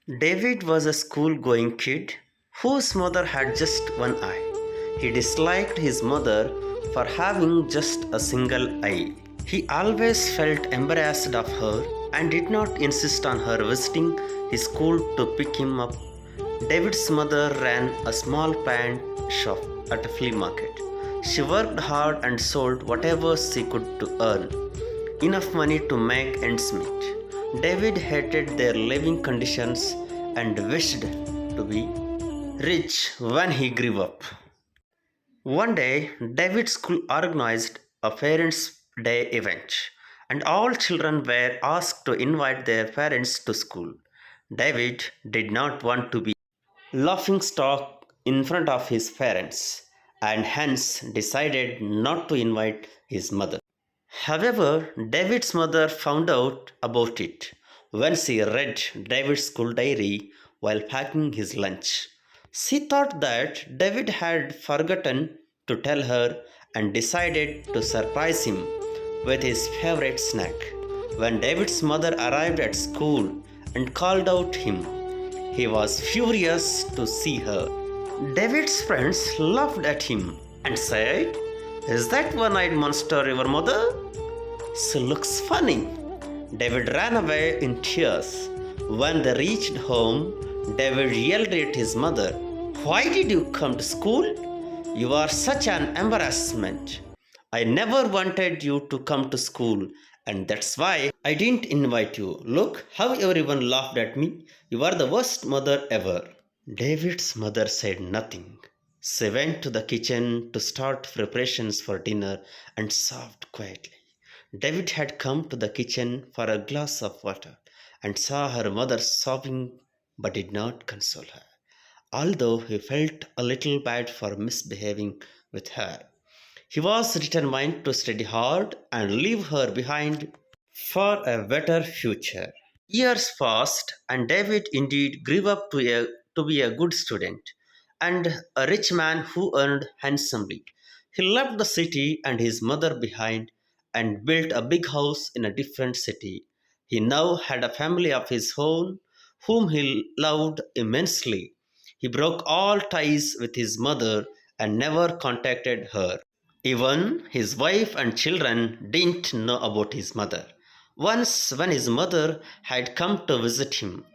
David was a school going kid whose mother had just one eye. He disliked his mother for having just a single eye. He always felt embarrassed of her and did not insist on her visiting his school to pick him up. David's mother ran a small plant shop at a flea market. She worked hard and sold whatever she could to earn enough money to make ends meet. David hated their living conditions and wished to be rich when he grew up. One day, David's school organized a Parents' Day event, and all children were asked to invite their parents to school. David did not want to be laughing stock in front of his parents and hence decided not to invite his mother. However, David's mother found out about it when she read David's school diary while packing his lunch. She thought that David had forgotten to tell her and decided to surprise him with his favorite snack. When David's mother arrived at school and called out him, he was furious to see her. David's friends laughed at him and said, "Is that one eyed monster your mother? She looks funny." David ran away in tears. When they reached home, David yelled at his mother, "Why did you come to school? You are such an embarrassment. I never wanted you to come to school, and that's why I didn't invite you. Look how everyone laughed at me. You are the worst mother ever." David's mother said nothing. She went to the kitchen to start preparations for dinner and sobbed quietly. David had come to the kitchen for a glass of water and saw her mother sobbing but did not console her, although he felt a little bad for misbehaving with her. He was determined to study hard and leave her behind for a better future. Years passed, and David indeed grew up to be a good student and a rich man who earned handsomely. He left the city and his mother behind and built a big house in a different city. He now had a family of his own whom he loved immensely. He broke all ties with his mother and never contacted her. Even his wife and children didn't know about his mother. Once, when his mother had come to visit him,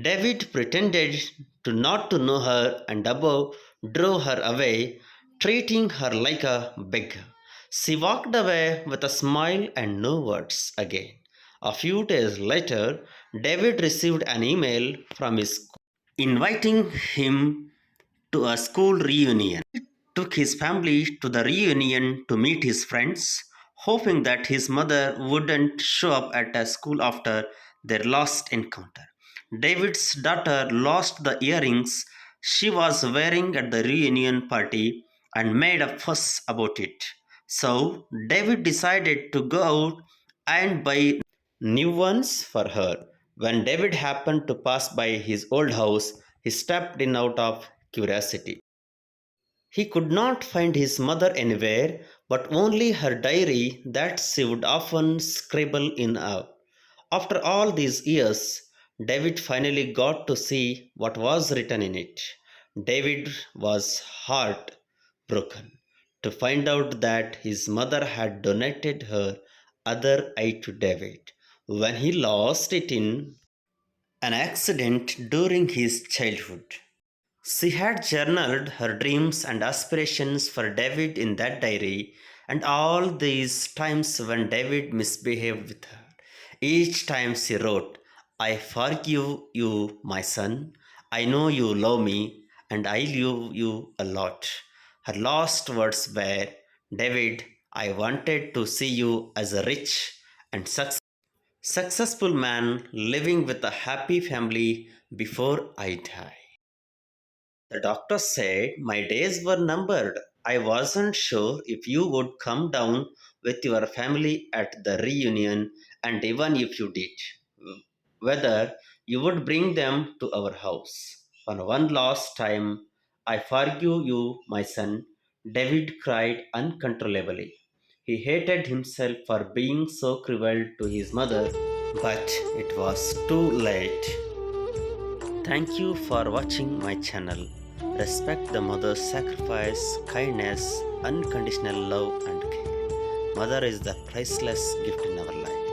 David pretended to not to know her and above drove her away, treating her like a beggar. She walked away with a smile and no words again. A few days later, David received an email from his school inviting him to a school reunion. Took his family to the reunion to meet his friends, hoping that his mother wouldn't show up at a school after their last encounter. David's daughter lost the earrings she was wearing at the reunion party and made a fuss about it. So, David decided to go out and buy new ones for her. When David happened to pass by his old house, he stepped in out of curiosity. He could not find his mother anywhere, but only her diary that she would often scribble in. After all these years, David finally got to see what was written in it. David was heartbroken to find out that his mother had donated her other eye to David when he lost it in an accident during his childhood. She had journaled her dreams and aspirations for David in that diary, and all these times when David misbehaved with her. Each time she wrote, "I forgive you, my son. I know you love me, and I love you a lot." Her last words were, "David, I wanted to see you as a rich and successful man living with a happy family before I die." The doctor said my days were numbered. I wasn't sure if you would come down with your family at the reunion, and even if you did, whether you would bring them to our house. For one last time, I forgive you, my son. David cried uncontrollably. He hated himself for being so cruel to his mother, but it was too late. Thank you for watching my channel. Respect the mother's sacrifice, kindness, unconditional love and care. Mother is the priceless gift in our life.